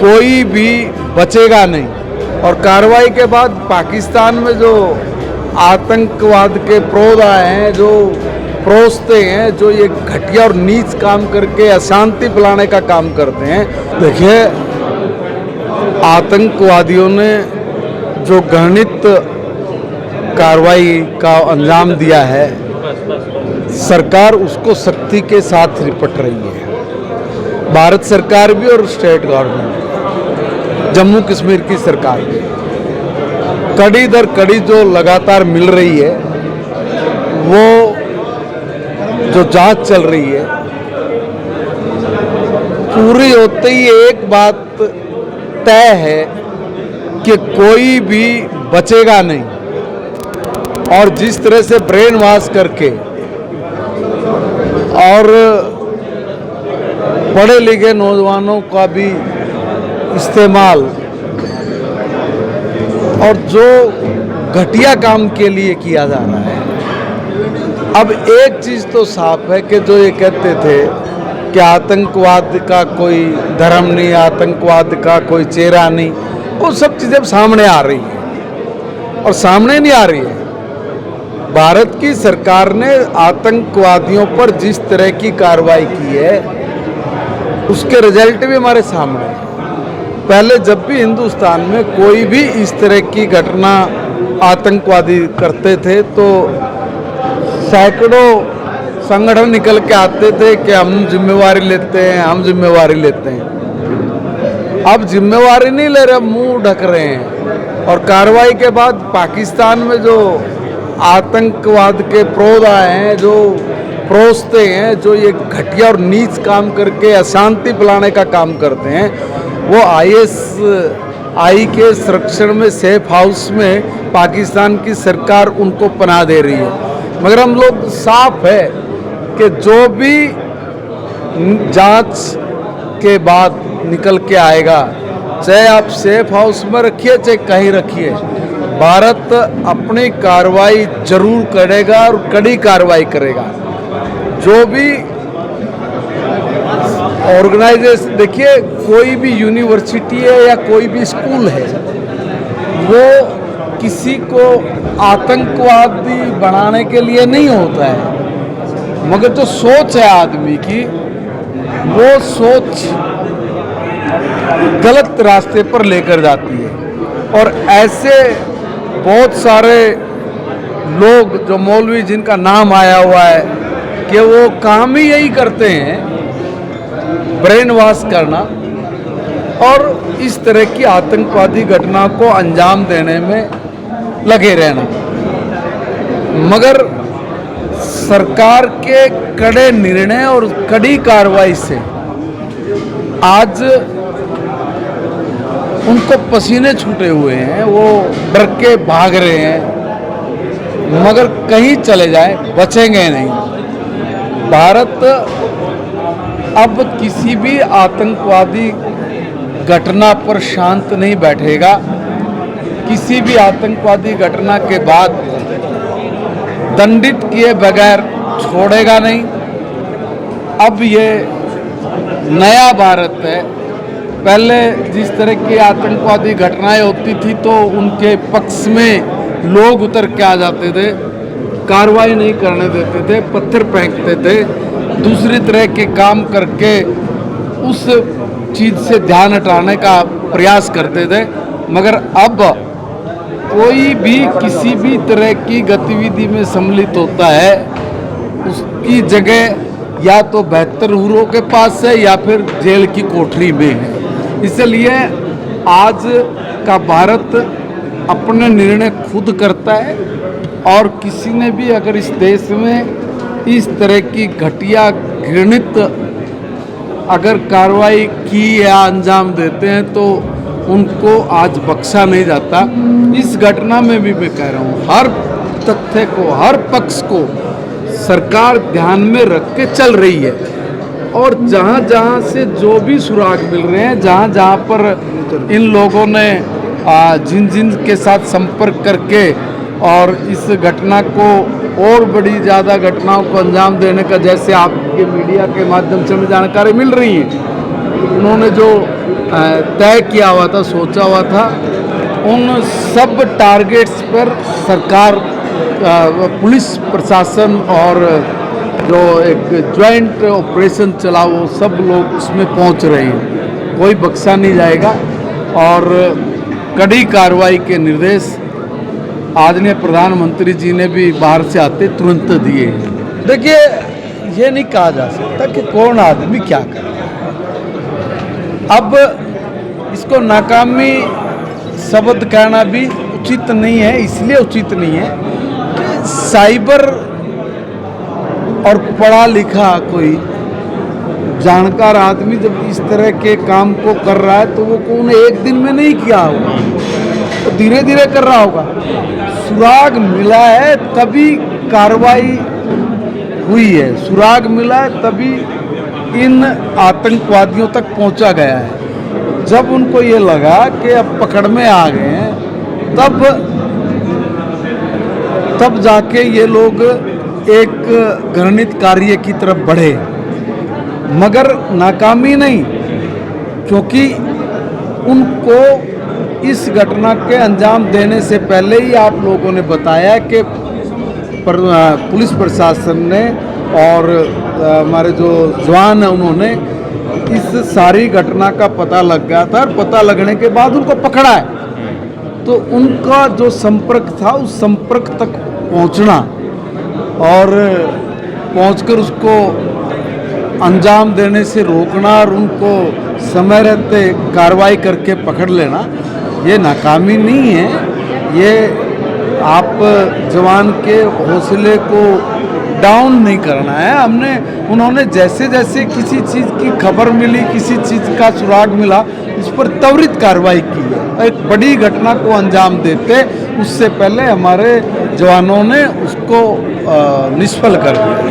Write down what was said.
कोई भी बचेगा नहीं। और कार्रवाई के बाद पाकिस्तान में जो आतंकवाद के प्रोध आए हैं, जो प्रोसते हैं, जो ये घटिया और नीच काम करके अशांति फैलाने का काम करते हैं। देखिए, आतंकवादियों ने जो घृणित कार्रवाई का अंजाम दिया है, सरकार उसको सख्ती के साथ निपट रही है। भारत सरकार भी और स्टेट गवर्नमेंट, जम्मू कश्मीर की सरकार भी कड़ी दर कड़ी जो लगातार मिल रही है, वो जो जांच चल रही है, पूरी होते ही एक बात तय है कि कोई भी बचेगा नहीं। और जिस तरह से ब्रेन वॉश करके और पढ़े लिखे नौजवानों का भी इस्तेमाल और जो घटिया काम के लिए किया जा रहा है। अब एक चीज़ तो साफ है कि जो ये कहते थे कि आतंकवाद का कोई धर्म नहीं, आतंकवाद का कोई चेहरा नहीं, वो सब चीज़ें अब सामने आ रही हैं। और सामने नहीं आ रही है, भारत की सरकार ने आतंकवादियों पर जिस तरह की कार्रवाई की है, उसके रिजल्ट भी हमारे सामने हैं। पहले जब भी हिंदुस्तान में कोई भी इस तरह की घटना आतंकवादी करते थे तो सैकड़ों संगठन निकल के आते थे कि हम जिम्मेवारी लेते हैं, हम जिम्मेवारी लेते हैं। अब जिम्मेवारी नहीं ले रहे, मुंह ढक रहे हैं। और कार्रवाई के बाद पाकिस्तान में जो आतंकवाद के प्रोध आए हैं, जो प्रोसते हैं, जो ये घटिया और नीच काम करके अशांति फैलाने का काम करते हैं, वो आईएसआई के संरक्षण में सेफ हाउस में पाकिस्तान की सरकार उनको पनाह दे रही है। मगर हम लोग साफ है कि जो भी जांच के बाद निकल के आएगा, चाहे आप सेफ हाउस में रखिए चाहे कहीं रखिए, भारत अपनी कार्रवाई जरूर करेगा और कड़ी कार्रवाई करेगा। जो भी ऑर्गेनाइजेशन, देखिए कोई भी यूनिवर्सिटी है या कोई भी स्कूल है, वो किसी को आतंकवादी बनाने के लिए नहीं होता है, मगर जो सोच है आदमी की, वो सोच गलत रास्ते पर लेकर जाती है। और ऐसे बहुत सारे लोग जो मौलवी जिनका नाम आया हुआ है कि वो काम ही यही करते हैं, ब्रेन वॉश करना और इस तरह की आतंकवादी घटना को अंजाम देने में लगे रहना। मगर सरकार के कड़े निर्णय और कड़ी कार्रवाई से आज उनको पसीने छूटे हुए हैं, वो डर के भाग रहे हैं, मगर कहीं चले जाए बचेंगे नहीं। भारत अब किसी भी आतंकवादी घटना पर शांत नहीं बैठेगा। किसी भी आतंकवादी घटना के बाद दंडित किए बगैर छोड़ेगा नहीं। अब ये नया भारत है। पहले जिस तरह की आतंकवादी घटनाएं होती थी तो उनके पक्ष में लोग उतर के आ जाते थे, कार्रवाई नहीं करने देते थे, पत्थर फेंकते थे, दूसरी तरह के काम करके उस चीज़ से ध्यान हटाने का प्रयास करते थे। मगर अब कोई भी किसी भी तरह की गतिविधि में सम्मिलित होता है, उसकी जगह या तो बेहतर हुरों के पास है या फिर जेल की कोठरी में है। इसलिए आज का भारत अपने निर्णय खुद करता है और किसी ने भी अगर इस देश में इस तरह की घटिया घृणित अगर कार्रवाई की या अंजाम देते हैं तो उनको आज बख्शा नहीं जाता। इस घटना में भी मैं कह रहा हूँ, हर तथ्य को, हर पक्ष को सरकार ध्यान में रख के चल रही है। और जहाँ जहाँ से जो भी सुराग मिल रहे हैं, जहाँ जहाँ पर इन लोगों ने जिन जिन के साथ संपर्क करके और इस घटना को और बड़ी ज़्यादा घटनाओं को अंजाम देने का, जैसे आपके मीडिया के माध्यम से हमें जानकारी मिल रही है, उन्होंने जो तय किया हुआ था, सोचा हुआ था, उन सब टारगेट्स पर सरकार, पुलिस प्रशासन और जो एक ज्वाइंट ऑपरेशन चला वो सब लोग उसमें पहुंच रहे हैं। कोई बख्शा नहीं जाएगा और कड़ी कार्रवाई के निर्देश आदरणीय प्रधानमंत्री जी ने भी बाहर से आते तुरंत दिए। देखिए, ये नहीं कहा जा सकता कि कौन आदमी क्या कर रहा है। अब इसको नाकामी शब्द कहना भी उचित नहीं है, इसलिए उचित नहीं है कि साइबर और पढ़ा लिखा कोई जानकार आदमी जब इस तरह के काम को कर रहा है तो वो कौन एक दिन में नहीं किया होगा, तो धीरे धीरे कर रहा होगा। सुराग मिला है तभी कार्रवाई हुई है, सुराग मिला है तभी इन आतंकवादियों तक पहुंचा गया है। जब उनको ये लगा कि अब पकड़ में आ गए हैं, तब जाके ये लोग एक घृणित कार्य की तरफ बढ़े, मगर नाकामी नहीं, क्योंकि उनको इस घटना के अंजाम देने से पहले ही आप लोगों ने बताया कि पुलिस प्रशासन ने और हमारे जो जवान हैं उन्होंने इस सारी घटना का पता लग गया था और पता लगने के बाद उनको पकड़ा है। तो उनका जो संपर्क था उस संपर्क तक पहुंचना और पहुंचकर उसको अंजाम देने से रोकना और उनको समय रहते कार्रवाई करके पकड़ लेना, ये नाकामी नहीं है। ये आप जवान के हौसले को डाउन नहीं करना है। उन्होंने जैसे जैसे किसी चीज़ की खबर मिली, किसी चीज़ का सुराग मिला, उस पर त्वरित कार्रवाई की है। एक बड़ी घटना को अंजाम देते उससे पहले हमारे जवानों ने उसको निष्फल कर दिया।